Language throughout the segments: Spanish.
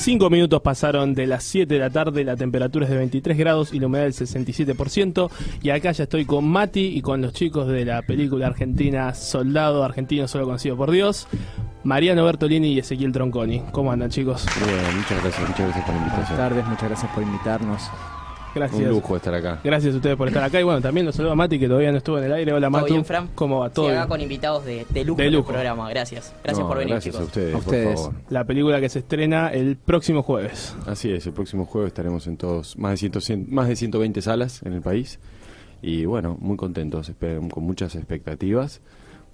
5 minutos pasaron de las 7 de la tarde, la temperatura es de 23 grados y la humedad del 67%. Y acá ya estoy con Mati y con los chicos de la película argentina Soldado Argentino Solo Conocido por Dios, Mariano Bertolini y Ezequiel Tronconi. ¿Cómo andan, chicos? Bien, muchas gracias por la invitación. Buenas tardes, muchas gracias por invitarnos. Gracias. Un lujo estar acá. Gracias a ustedes por estar acá. Y bueno, también los saludo a Mati, que todavía no estuvo en el aire. Hola, Matu. ¿Todo bien, Fran? ¿Cómo va? ¿Todo Se bien? haga con invitados de lujo De en el lujo. programa. Gracias. Gracias por venir, gracias chicos. a ustedes, A ustedes. por favor. La película que se estrena el próximo jueves. Así es, el próximo jueves estaremos en más de 120 salas en el país. Y bueno, muy contentos, con muchas expectativas,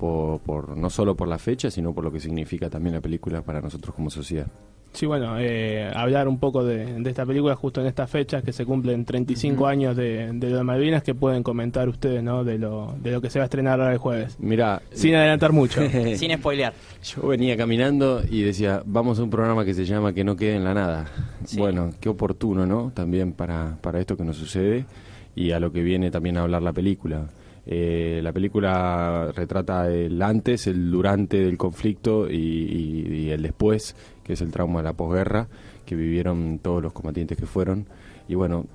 no solo por la fecha, sino por lo que significa también la película para nosotros como sociedad. Sí, bueno, hablar un poco de esta película justo en estas fechas que se cumplen 35 años de lo de Malvinas, que pueden comentar ustedes, ¿no? De lo que se va a estrenar ahora el jueves. Mirá, Sin adelantar mucho. Sin spoilear. yo venía caminando y decía, vamos a un programa que se llama Que no quede en la nada. Sí. Bueno, qué oportuno, ¿no? También para esto que nos sucede y a lo que viene también a hablar la película. La película retrata el antes, el durante del conflicto y el después, que es el trauma de la posguerra que vivieron todos los combatientes que fueron. Y bueno,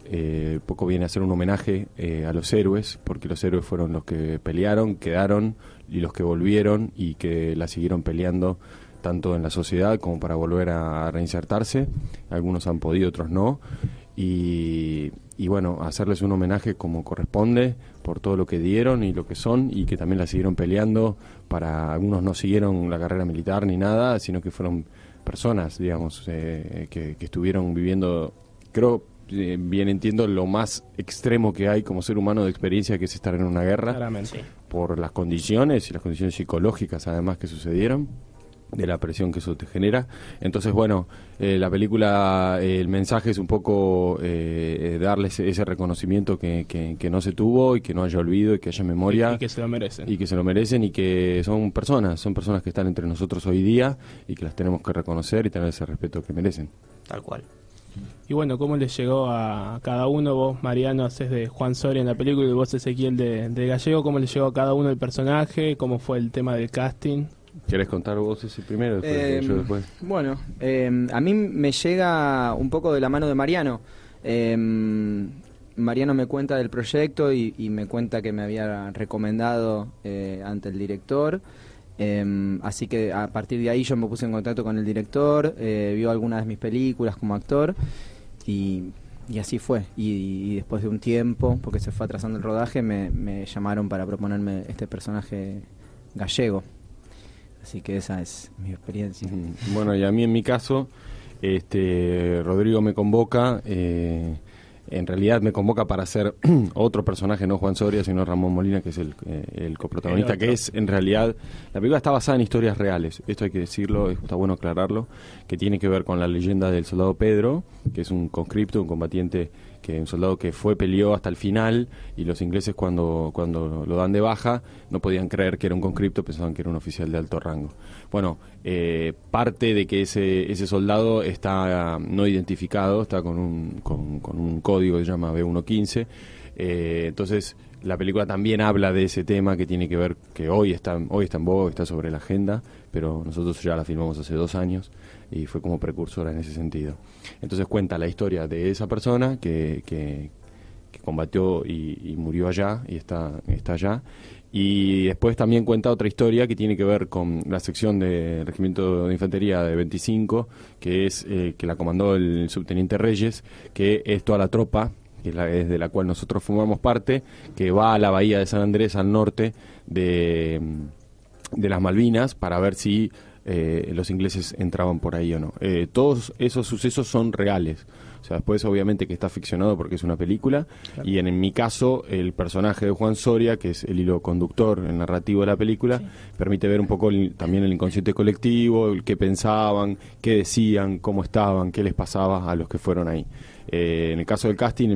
poco viene a ser un homenaje a los héroes, porque los héroes fueron los que pelearon, quedaron, y los que volvieron y que la siguieron peleando tanto en la sociedad como para volver a reinsertarse. Algunos han podido, otros no. Y bueno, hacerles un homenaje como corresponde por todo lo que dieron y lo que son, y que también la siguieron peleando. Algunos no siguieron la carrera militar ni nada, sino que fueron personas, digamos, que estuvieron viviendo, creo, bien entiendo, lo más extremo que hay como ser humano de experiencia, que es estar en una guerra, Claramente. Sí. por las condiciones y las condiciones psicológicas además que sucedieron, de la presión que eso te genera. Entonces, bueno, la película, el mensaje es un poco darles ese reconocimiento que no se tuvo, y que no haya olvido, y que haya memoria. Y que se lo merecen. Y que se lo merecen, y que son personas que están entre nosotros hoy día, y que las tenemos que reconocer y tener ese respeto que merecen. Tal cual. Y bueno, ¿cómo les llegó a cada uno? Vos, Mariano, haces de Juan Soria en la película, y vos, Ezequiel, de Gallego. ¿Cómo les llegó a cada uno el personaje? ¿Cómo fue el tema del casting? ¿Querés contar vos ese primero? Yo después. Bueno, a mí me llega un poco de la mano de Mariano. Mariano me cuenta del proyecto y me cuenta que me había recomendado ante el director. Así que a partir de ahí yo me puse en contacto con el director, vio algunas de mis películas como actor y así fue. Y después de un tiempo, porque se fue atrasando el rodaje, me llamaron para proponerme este personaje gallego. Así que esa es mi experiencia. Bueno, y a mí en mi caso, Rodrigo me convoca, en realidad me convoca para hacer otro personaje, no Juan Soria, sino Ramón Molina, que es el coprotagonista, que es en realidad, la película está basada en historias reales, esto hay que decirlo, está bueno aclararlo, que tiene que ver con la leyenda del soldado Pedro, que es un conscripto, un combatiente, un soldado que peleó hasta el final, y los ingleses cuando lo dan de baja no podían creer que era un conscripto, pensaban que era un oficial de alto rango. Bueno, parte de que ese soldado está no identificado, está con un código que se llama B115, entonces la película también habla de ese tema que tiene que ver, que hoy está en boga, está sobre la agenda, pero nosotros ya la filmamos hace 2 años y fue como precursora en ese sentido. Entonces cuenta la historia de esa persona que combatió y murió allá y está allá. Y después también cuenta otra historia que tiene que ver con la sección de Regimiento de Infantería de 25, que es que la comandó el subteniente Reyes, que es toda la tropa, que es de la cual nosotros formamos parte, que va a la bahía de San Andrés, al norte de las Malvinas, para ver si los ingleses entraban por ahí o no. Todos esos sucesos son reales. O sea, después obviamente que está ficcionado porque es una película, claro. Y en mi caso el personaje de Juan Soria, que es el hilo conductor, el narrativo de la película, sí, permite ver un poco también el inconsciente colectivo, el qué pensaban, qué decían, cómo estaban, qué les pasaba a los que fueron ahí. En el caso del casting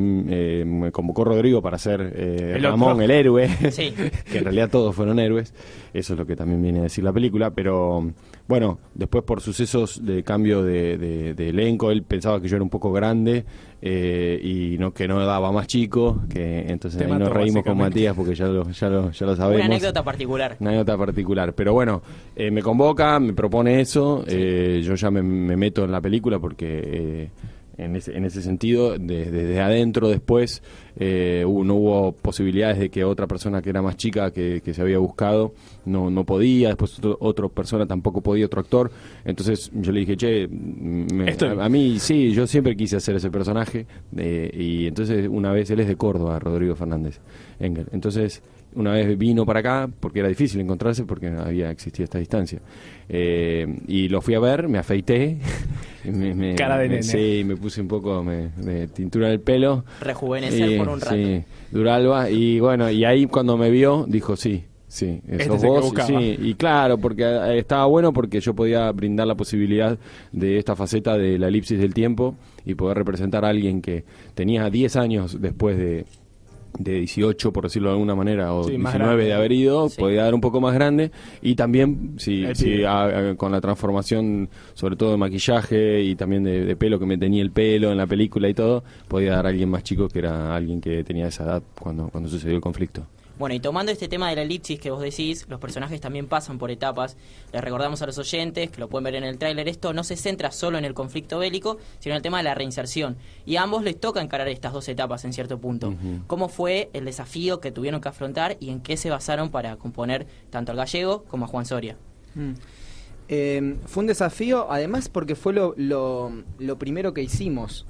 me convocó Rodrigo para ser Ramón, el héroe, sí. Que en realidad todos fueron héroes, eso es lo que también viene a decir la película, pero bueno, después por sucesos de cambio de elenco, él pensaba que yo era un poco grande grande y no que no daba más chico, que entonces Te ahí mató, nos reímos con básicamente. Matías porque ya lo sabemos. Una anécdota particular. Una anécdota particular. Pero bueno, me convoca, me propone eso, yo ya me meto en la película porque en ese sentido, desde adentro después no hubo posibilidades de que otra persona que era más chica que se había buscado no podía, después otra persona tampoco podía, otro actor. Entonces yo le dije, che, a mí sí, yo siempre quise hacer ese personaje y entonces una vez, él es de Córdoba, Rodrigo Fernández Engel, entonces una vez vino para acá porque era difícil encontrarse porque existía esta distancia y lo fui a ver, me afeité cara de nene. Sí, me puse un poco de tintura en el pelo, Rejuvenecer por un rato. sí, Duralba, y bueno, y ahí cuando me vio dijo sí, sos es el que vos, buscaba. sí, y claro, porque estaba bueno porque yo podía brindar la posibilidad de esta faceta de la elipsis del tiempo y poder representar a alguien que tenía 10 años después de 18, por decirlo de alguna manera, o Sí, más 19 grande. de haber ido, Sí. podía dar un poco más grande, y también El pibe. con la transformación, sobre todo de maquillaje y también de pelo, que me tenía el pelo en la película y todo, podía dar a alguien más chico, que era alguien que tenía esa edad cuando sucedió el conflicto. Bueno, y tomando este tema de la elipsis que vos decís, los personajes también pasan por etapas. Les recordamos a los oyentes, que lo pueden ver en el tráiler, esto no se centra solo en el conflicto bélico, sino en el tema de la reinserción. Y a ambos les toca encarar estas dos etapas en cierto punto. Ujú. ¿Cómo fue el desafío que tuvieron que afrontar y en qué se basaron para componer tanto al Gallego como a Juan Soria? Fue un desafío, además porque fue lo primero que hicimos,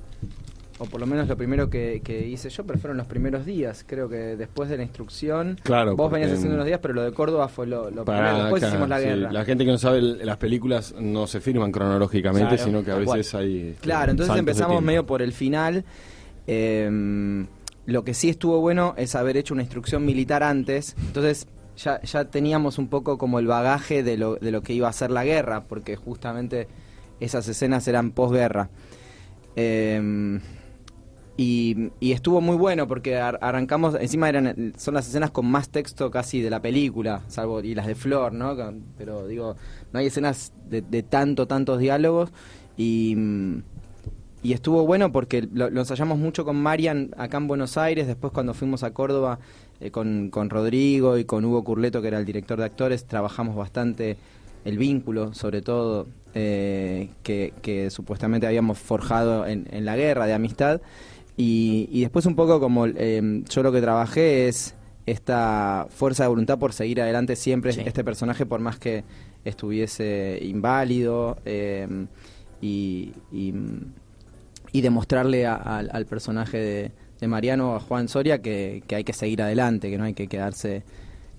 o por lo menos lo primero que hice yo, pero fueron los primeros días. Creo que después de la instrucción, Claro, vos porque, venías haciendo unos días, pero lo de Córdoba fue lo primero. Después claro, hicimos la sí, guerra. la gente que no sabe, las películas no se firman cronológicamente, Claro, sino que a tal veces hay Claro, entonces saltos de empezamos tiempo. medio por el final. Lo que sí estuvo bueno es haber hecho una instrucción militar antes. Entonces ya teníamos un poco como el bagaje de lo que iba a ser la guerra, porque justamente esas escenas eran posguerra. Y estuvo muy bueno porque arrancamos, encima son las escenas con más texto casi de la película, salvo y las de Flor, ¿no? Pero digo, no hay escenas de tantos diálogos y estuvo bueno porque lo ensayamos mucho con Marian acá en Buenos Aires. Después cuando fuimos a Córdoba con Rodrigo y con Hugo Curleto, que era el director de actores, trabajamos bastante el vínculo, sobre todo que supuestamente habíamos forjado en la guerra de amistad. Y después un poco como yo lo que trabajé es esta fuerza de voluntad por seguir adelante siempre, Sí. este personaje, por más que estuviese inválido, y demostrarle al personaje de Mariano, a Juan Soria, que hay que seguir adelante, que no hay que quedarse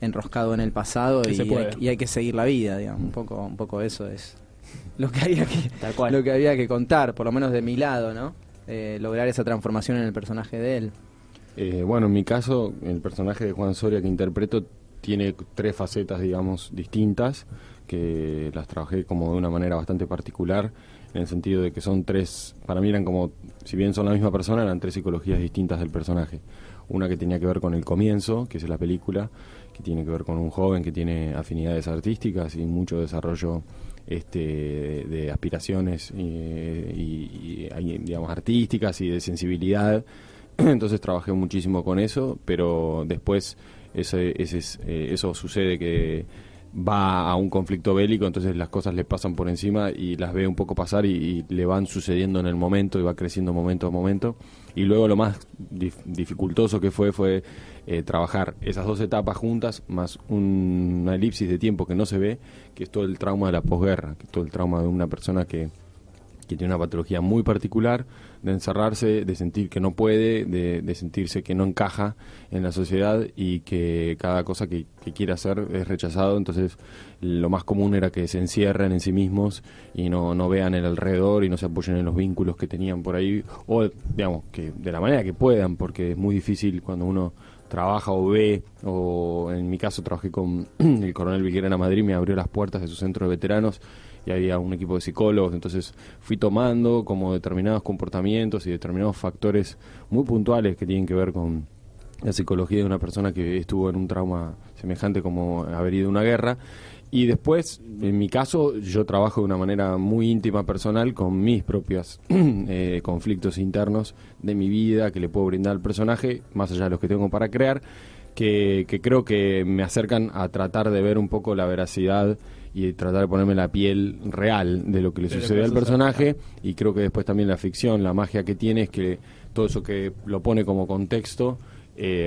enroscado en el pasado Que se puede. y hay que seguir la vida, digamos. Un poco eso es lo que había Tal cual. lo que había que contar, por lo menos de mi lado, ¿no? Lograr esa transformación en el personaje de él. Bueno, en mi caso, el personaje de Juan Soria que interpreto tiene 3 facetas, digamos, distintas, que las trabajé como de una manera bastante particular, en el sentido de que son 3, para mí eran como, si bien son la misma persona, eran 3 psicologías distintas del personaje. Una que tenía que ver con el comienzo, que es la película, que tiene que ver con un joven que tiene afinidades artísticas y mucho desarrollo de aspiraciones y digamos artísticas y de sensibilidad. Entonces trabajé muchísimo con eso, pero después eso sucede que va a un conflicto bélico, entonces las cosas le pasan por encima y las ve un poco pasar y le van sucediendo en el momento y va creciendo momento a momento. Y luego lo más dificultoso que fue trabajar esas 2 etapas juntas, más una elipsis de tiempo que no se ve, que es todo el trauma de la posguerra, que es todo el trauma de una persona que tiene una patología muy particular, de encerrarse, de sentir que no puede, de sentirse que no encaja en la sociedad y que cada cosa que quiere hacer es rechazado. Entonces lo más común era que se encierren en sí mismos y no vean el alrededor y no se apoyen en los vínculos que tenían por ahí, o digamos que de la manera que puedan, porque es muy difícil cuando uno trabaja o ve, o en mi caso trabajé con el coronel Viguerena Madrid, me abrió las puertas de su centro de veteranos y había un equipo de psicólogos, entonces fui tomando como determinados comportamientos y determinados factores muy puntuales que tienen que ver con la psicología de una persona que estuvo en un trauma semejante como haber ido a una guerra, Y después, en mi caso, yo trabajo de una manera muy íntima, personal, con mis propios conflictos internos de mi vida que le puedo brindar al personaje, más allá de los que tengo para crear, que creo que me acercan a tratar de ver un poco la veracidad y tratar de ponerme la piel real de lo que le sucede al personaje. Y creo que después también la ficción, la magia que tiene es que todo eso que lo pone como contexto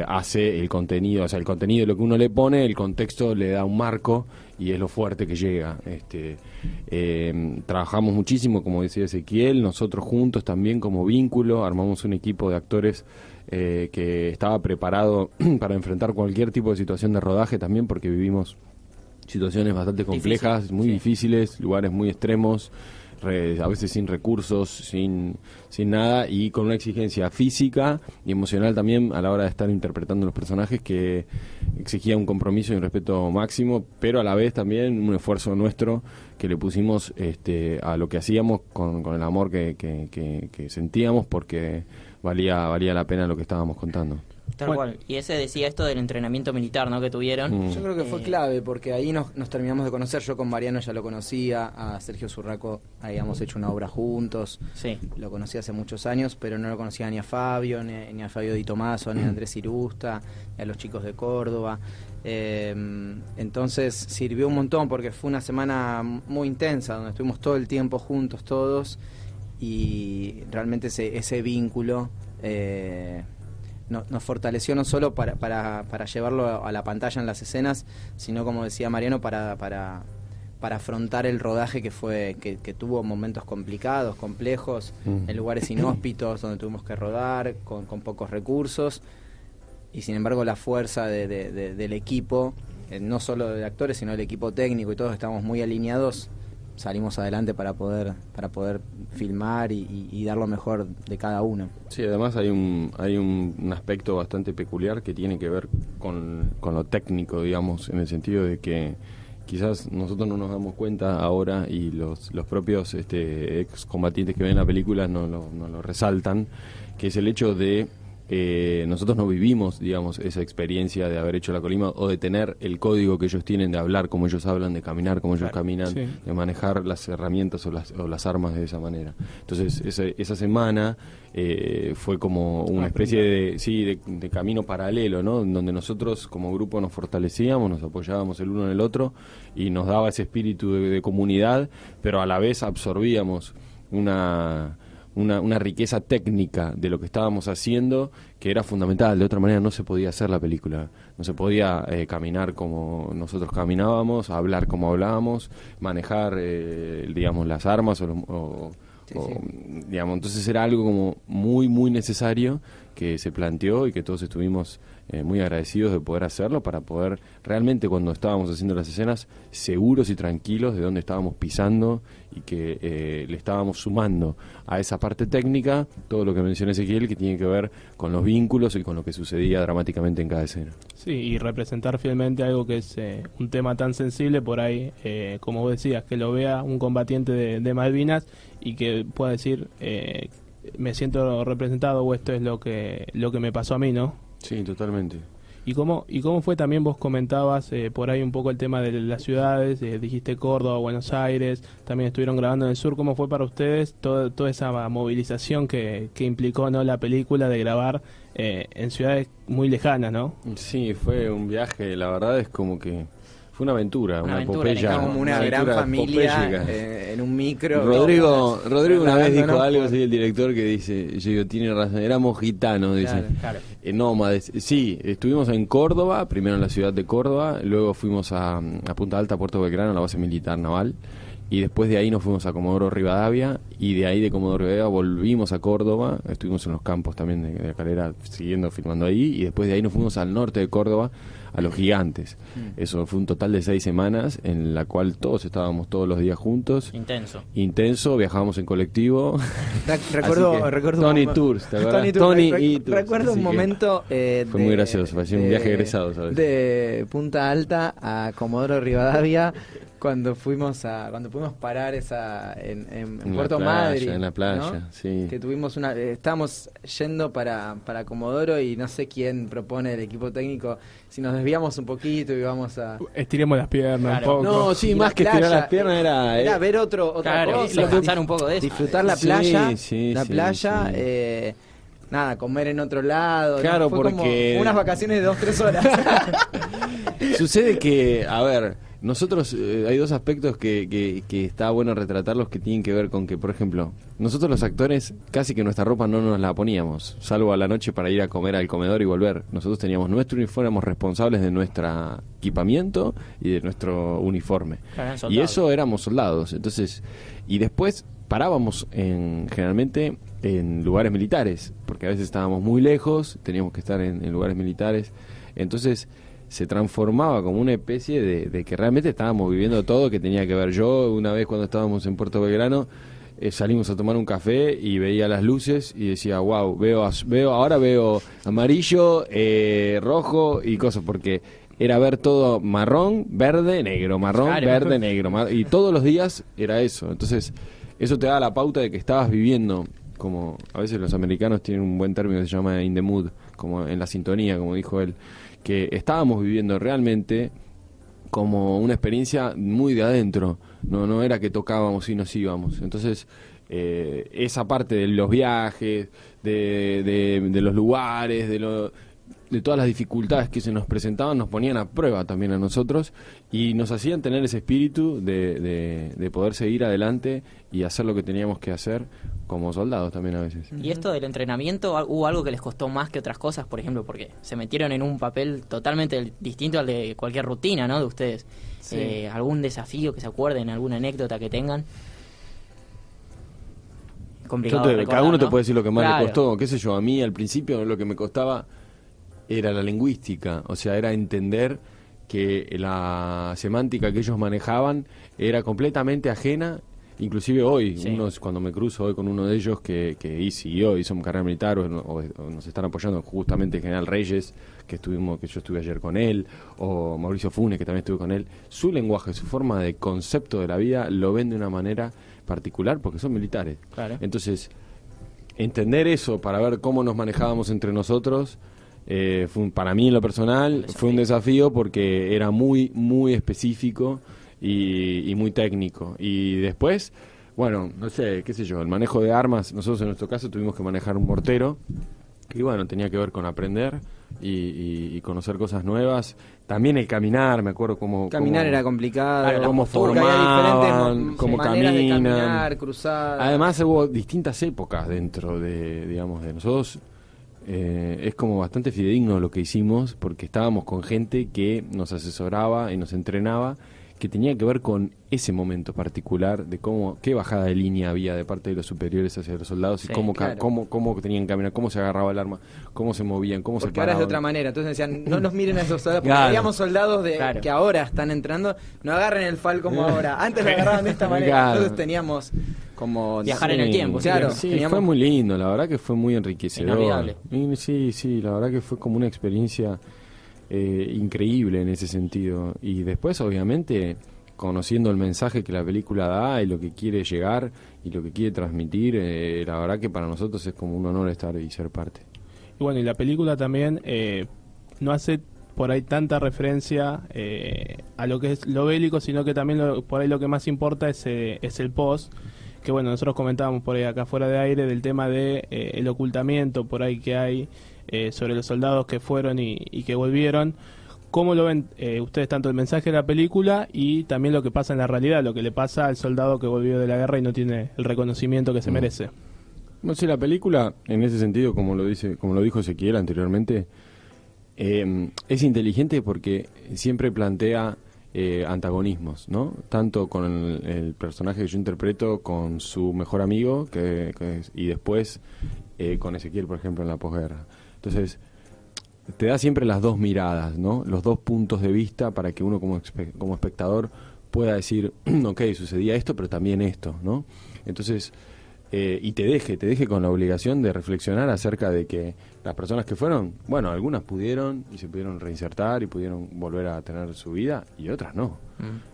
hace el contenido, o sea, el contenido de lo que uno le pone, el contexto le da un marco y es lo fuerte que llega. Trabajamos muchísimo, como decía Ezequiel, nosotros juntos también como vínculo, armamos un equipo de actores que estaba preparado para enfrentar cualquier tipo de situación de rodaje también, porque vivimos situaciones bastante complejas, muy difíciles, lugares muy extremos, a veces sin recursos, sin nada, y con una exigencia física y emocional también a la hora de estar interpretando los personajes, que exigía un compromiso y un respeto máximo, pero a la vez también un esfuerzo nuestro que le pusimos a lo que hacíamos con el amor que sentíamos, porque valía la pena lo que estábamos contando. Tal cual. Y ese decía esto del entrenamiento militar, ¿no?, que tuvieron. Yo creo que fue clave, porque ahí nos terminamos de conocer. Yo con Mariano ya lo conocía, a Sergio Zurraco habíamos hecho una obra juntos. Sí. Lo conocí hace muchos años, pero no lo conocía ni a Fabio, ni a Fabio Di Tomaso, ni a Andrés Irusta, ni a los chicos de Córdoba. Entonces sirvió un montón, porque fue una semana muy intensa, donde estuvimos todo el tiempo juntos todos, y realmente ese vínculo nos fortaleció no solo para llevarlo a la pantalla en las escenas, sino, como decía Mariano, para afrontar el rodaje que tuvo momentos complicados, complejos, en lugares inhóspitos donde tuvimos que rodar con pocos recursos, y sin embargo la fuerza del equipo, no solo de actores sino del equipo técnico, y todos estamos muy alineados, salimos adelante para poder filmar y dar lo mejor de cada uno. Sí, además hay un aspecto bastante peculiar que tiene que ver con lo técnico, digamos, en el sentido de que quizás nosotros no nos damos cuenta ahora, y los propios excombatientes que ven la película no lo resaltan, que es el hecho de nosotros no vivimos, digamos, esa experiencia de haber hecho la colima, o de tener el código que ellos tienen, de hablar como ellos hablan, de caminar como ellos caminan, sí, de manejar las herramientas o las armas de esa manera. Entonces esa semana fue como una especie de camino paralelo, ¿no?, donde nosotros como grupo nos fortalecíamos, nos apoyábamos el uno en el otro, y nos daba ese espíritu de comunidad, pero a la vez absorbíamos una riqueza técnica de lo que estábamos haciendo, que era fundamental. De otra manera no se podía hacer la película, no se podía caminar como nosotros caminábamos, hablar como hablábamos, manejar digamos, las armas digamos, entonces era algo como muy muy necesario que se planteó, y que todos estuvimos muy agradecidos de poder hacerlo, para poder realmente, cuando estábamos haciendo las escenas, seguros y tranquilos de dónde estábamos pisando, y que le estábamos sumando a esa parte técnica todo lo que mencioné Ezequiel, que tiene que ver con los vínculos y con lo que sucedía dramáticamente en cada escena. Sí, y representar fielmente algo que es un tema tan sensible por ahí, como vos decías, que lo vea un combatiente de Malvinas y que pueda decir, me siento representado, o esto es lo que me pasó a mí, ¿no? Sí, totalmente. ¿Y cómo fue también? Vos comentabas por ahí un poco el tema de las ciudades, dijiste Córdoba, Buenos Aires, también estuvieron grabando en el sur. ¿Cómo fue para ustedes toda esa movilización que implicó, ¿no?, la película, de grabar en ciudades muy lejanas, ¿no? Sí, fue un viaje, la verdad es como que fue una aventura, una epopeya. Como una gran familia en un micro. Rodrigo una vez dijo algo, soy el director, que dice, yo digo, tiene razón, éramos gitanos, dice, claro. Nómades. Sí, estuvimos en Córdoba, primero en la ciudad de Córdoba, luego fuimos a Punta Alta, Puerto Belgrano, a la base militar naval, y después de ahí nos fuimos a Comodoro Rivadavia, y de ahí de Comodoro Rivadavia volvimos a Córdoba, estuvimos en los campos también de Calera, siguiendo filmando ahí, y después de ahí nos fuimos al norte de Córdoba, a Los Gigantes. Eso fue un total de 6 semanas, en la cual todos estábamos todos los días juntos. Intenso, viajábamos en colectivo. Recuerdo Tony Tours, ¿te acuerdas? Tony y Tours. Recuerdo un momento fue muy gracioso, parecía un viaje egresado, ¿sabes? De Punta Alta a Comodoro Rivadavia, cuando pudimos parar en En Puerto la playa, Madryn, en la playa, ¿no? sí. Que tuvimos estábamos yendo para Comodoro y no sé quién propone el equipo técnico si nos desviamos un poquito y vamos a Estiremos las piernas Claro. un poco. No, sí, Y más la que estirar playa, las piernas era ver otra Claro, cosa, descansar un poco de eso. disfrutar la Sí, playa, sí, la sí, playa, sí. nada, comer en otro lado, Claro, ¿no? Fue porque- como unas vacaciones de 2-3 horas. Sucede que, a ver, nosotros hay dos aspectos que está bueno retratarlos que tienen que ver con que, por ejemplo, nosotros los actores casi que nuestra ropa no nos la poníamos, salvo a la noche para ir a comer al comedor y volver. Nosotros teníamos nuestro uniforme, éramos responsables de nuestro equipamiento y de nuestro uniforme. Claro, eran Y soldados. eso éramos soldados. Entonces, y después parábamos generalmente en lugares militares, porque a veces estábamos muy lejos, teníamos que estar en lugares militares. Entonces se transformaba como una especie de que realmente estábamos viviendo todo que tenía que ver. Yo una vez cuando estábamos en Puerto Belgrano salimos a tomar un café y veía las luces y decía, wow, ahora veo amarillo, rojo y cosas, porque era ver todo marrón, verde, negro, marrón, Claro. verde, negro, y todos los días era eso. Entonces eso te da la pauta de que estabas viviendo, como a veces los americanos tienen un buen término que se llama in the mood, como en la sintonía, como dijo él, que estábamos viviendo realmente como una experiencia muy de adentro, no era que tocábamos y nos íbamos. Entonces esa parte de los viajes, de los lugares, de todas las dificultades que se nos presentaban, nos ponían a prueba también a nosotros y nos hacían tener ese espíritu de poder seguir adelante y hacer lo que teníamos que hacer como soldados también a veces. Y esto del entrenamiento, ¿hubo algo que les costó más que otras cosas? Por ejemplo, porque se metieron en un papel totalmente distinto al de cualquier rutina, ¿no? De ustedes. Sí. ¿Algún desafío que se acuerden, alguna anécdota que tengan? Complicado de recordar, Cada uno te ¿no? puede decir lo que más Claro. le costó, qué sé yo, a mí al principio lo que me costaba era la lingüística, o sea, era entender que la semántica que ellos manejaban era completamente ajena. Inclusive hoy, Sí. cuando me cruzo hoy con uno de ellos que siguió, hizo un carrera militar o nos están apoyando, justamente el general Reyes, que yo estuve ayer con él, o Mauricio Funes, que también estuve con él, su lenguaje, su forma de concepto de la vida lo ven de una manera particular porque son militares. Claro. Entonces, entender eso para ver cómo nos manejábamos entre nosotros, para mí en lo personal, fue un desafío porque era muy, muy específico y muy técnico. Y después, bueno, no sé, qué sé yo, el manejo de armas, nosotros en nuestro caso tuvimos que manejar un mortero, y bueno, tenía que ver con aprender y conocer cosas nuevas. También el caminar, me acuerdo cómo... Caminar era complicado, Claro, la cómo porque había formaban, diferentes cómo maneras de caminan. caminar, cruzar. Además hubo distintas épocas dentro de nosotros. Es como bastante fidedigno lo que hicimos porque estábamos con gente que nos asesoraba y nos entrenaba, que tenía que ver con ese momento particular de qué bajada de línea había de parte de los superiores hacia los soldados y Sí, cómo claro. cómo tenían que caminar, cómo se agarraba el arma, cómo se movían, cómo se Porque ahora es de paraban. otra manera, entonces decían, no nos miren a esos soldados, porque Claro. habíamos soldados Claro. que ahora están entrando, no agarren el FAL como ahora, antes lo agarraban de esta manera, Claro. entonces teníamos como... Viajar en el tiempo, claro, Sí, teníamos- fue muy lindo, la verdad que fue muy enriquecedor. Inolvidable. Y sí, la verdad que fue como una experiencia increíble en ese sentido. Y después, obviamente, conociendo el mensaje que la película da y lo que quiere llegar y lo que quiere transmitir, la verdad que para nosotros es como un honor estar y ser parte. Y bueno, y la película también no hace por ahí tanta referencia a lo que es lo bélico, sino que también por ahí lo que más importa es el post, que bueno, nosotros comentábamos por ahí acá fuera de aire del tema de el ocultamiento por ahí que hay sobre los soldados que fueron y que volvieron. ¿Cómo lo ven ustedes tanto el mensaje de la película y también lo que pasa en la realidad, lo que le pasa al soldado que volvió de la guerra y no tiene el reconocimiento que se merece? No sé, la película, en ese sentido, como lo dijo Ezequiel anteriormente, es inteligente porque siempre plantea antagonismos, ¿no? Tanto con el personaje que yo interpreto, con su mejor amigo, y después con Ezequiel, por ejemplo, en la posguerra. Entonces, te da siempre las dos miradas, ¿no? Los dos puntos de vista para que uno como espectador pueda decir, ok, sucedía esto, pero también esto, ¿no? Entonces, y te deje con la obligación de reflexionar acerca de que las personas que fueron, bueno, algunas pudieron y se pudieron reinsertar y pudieron volver a tener su vida y otras no.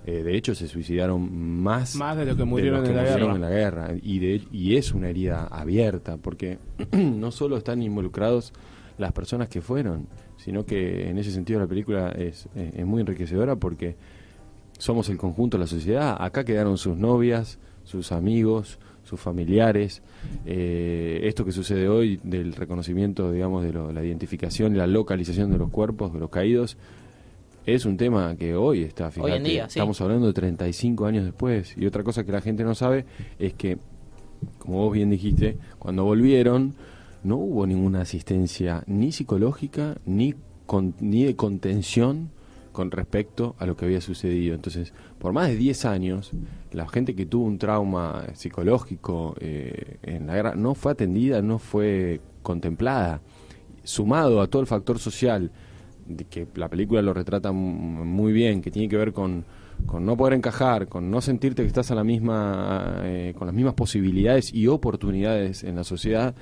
De hecho, se suicidaron más de lo que murieron, en la guerra. Y es una herida abierta, porque no solo están involucrados las personas que fueron, sino que en ese sentido la película es muy enriquecedora, porque somos el conjunto de la sociedad. Acá quedaron sus novias, sus amigos, sus familiares. Esto que sucede hoy del reconocimiento, digamos, de la identificación y la localización de los cuerpos de los caídos, es un tema que hoy está, fíjate, hoy en día, sí. Estamos hablando de 35 años después. Y otra cosa que la gente no sabe es que, como vos bien dijiste, cuando volvieron no hubo ninguna asistencia ni psicológica ni de contención con respecto a lo que había sucedido. Entonces, por más de 10 años, la gente que tuvo un trauma psicológico en la guerra no fue atendida, no fue contemplada. Sumado a todo el factor social, de que la película lo retrata muy bien, que tiene que ver con no poder encajar, con no sentirte que estás a la misma, con las mismas posibilidades y oportunidades en la sociedad.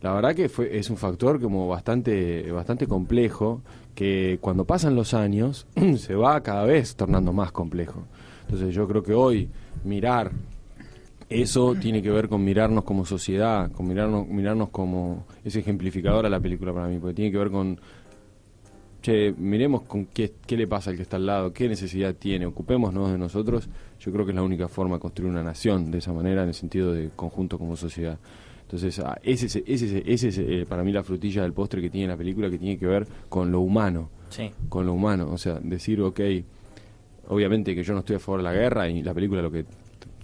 La verdad que es un factor como bastante complejo, que cuando pasan los años se va cada vez tornando más complejo. Entonces yo creo que hoy mirar eso tiene que ver con mirarnos como sociedad, con mirarnos como... Es ejemplificadora la película para mí, porque tiene que ver con... Che, miremos con qué le pasa al que está al lado, qué necesidad tiene, ocupémonos de nosotros. Yo creo que es la única forma de construir una nación de esa manera, en el sentido de conjunto como sociedad. Entonces, ese es para mí la frutilla del postre que tiene la película, que tiene que ver con lo humano. Sí. Con lo humano, o sea, decir, ok, obviamente que yo no estoy a favor de la guerra, y la película lo que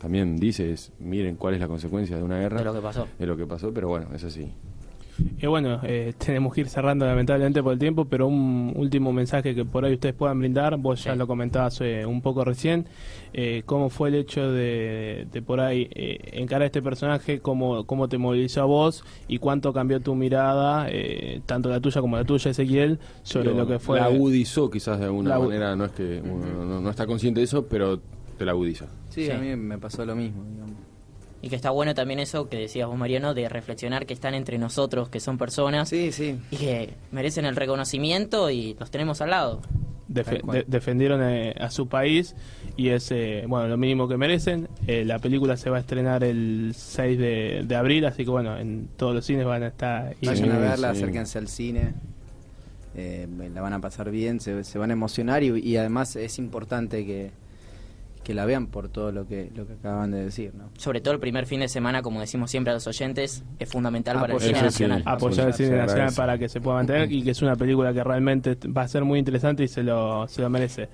también dice es, miren cuál es la consecuencia de una guerra. De lo que pasó. Pero bueno, es así. Y bueno, tenemos que ir cerrando lamentablemente por el tiempo, pero un último mensaje que por ahí ustedes puedan brindar. Vos ya lo comentabas un poco recién, cómo fue el hecho de por ahí encarar a este personaje, cómo te movilizó a vos y cuánto cambió tu mirada, tanto la tuya como la tuya, Ezequiel, sobre lo que fue. La agudizó quizás de alguna manera, no es que uno no está consciente de eso, pero te la agudiza. Sí, a mí me pasó lo mismo, digamos. Y que está bueno también eso que decías vos, Mariano, de reflexionar que están entre nosotros, que son personas. Sí, sí. Y que merecen el reconocimiento y los tenemos al lado. Defendieron a su país y es bueno, lo mínimo que merecen. La película se va a estrenar el 6 de abril, así que bueno, en todos los cines van a estar. Vayan a verla, acérquense al cine. La van a pasar bien, se van a emocionar y además es importante que la vean por todo lo que acaban de decir, ¿no? Sobre todo el primer fin de semana, como decimos siempre a los oyentes, es fundamental para el cine nacional. Apoyar el cine nacional para que se pueda mantener, y que es una película que realmente va a ser muy interesante y se lo merece.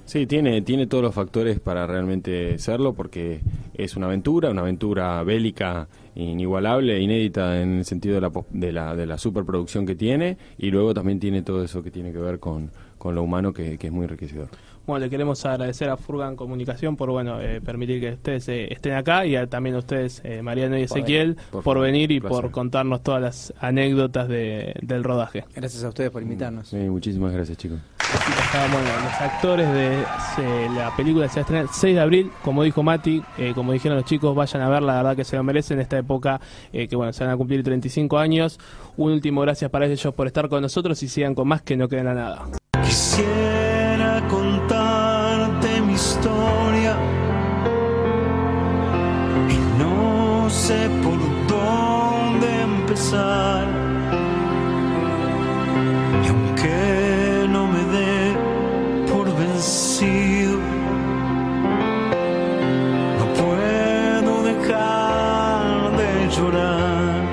Sí, tiene todos los factores para realmente serlo, porque es una aventura bélica inigualable, inédita en el sentido de la superproducción que tiene, y luego también tiene todo eso que tiene que ver con lo humano, que es muy enriquecedor. Bueno, le queremos agradecer a Furgan Comunicación por permitir que ustedes estén acá, y también a ustedes, Mariano y Ezequiel, por venir y por contarnos todas las anécdotas del rodaje. Gracias a ustedes por invitarnos. Sí, muchísimas gracias, chicos. Así que estábamos los actores de la película. Se va a estrenar el 6 de abril, como dijo Mati, como dijeron los chicos, vayan a verla, la verdad que se lo merecen en esta época, que bueno, se van a cumplir 35 años. Un último gracias para ellos por estar con nosotros, y sigan con más, que no queden a nada. Quisiera contarte mi historia y no sé por dónde empezar, y aunque no me dé por vencido, no puedo dejar de llorar.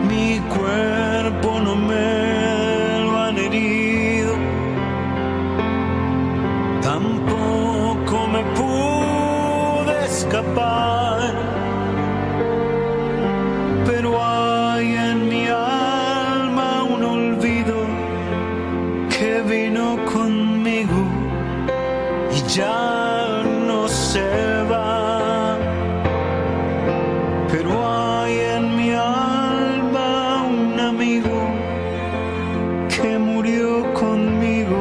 Mi cuerpo no me herido, tampoco me pude escapar, pero hay en mi alma un olvido que vino conmigo y ya no se va, pero hay en mi alma un amigo que murió conmigo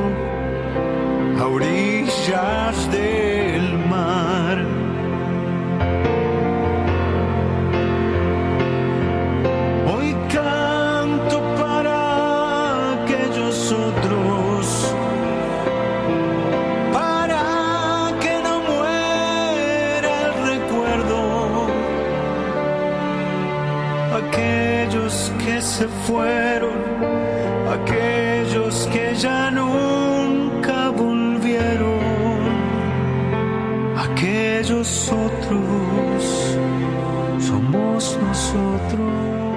a orillas del mar. que se fueron, aquellos que ya nunca volvieron, aquellos otros somos nosotros.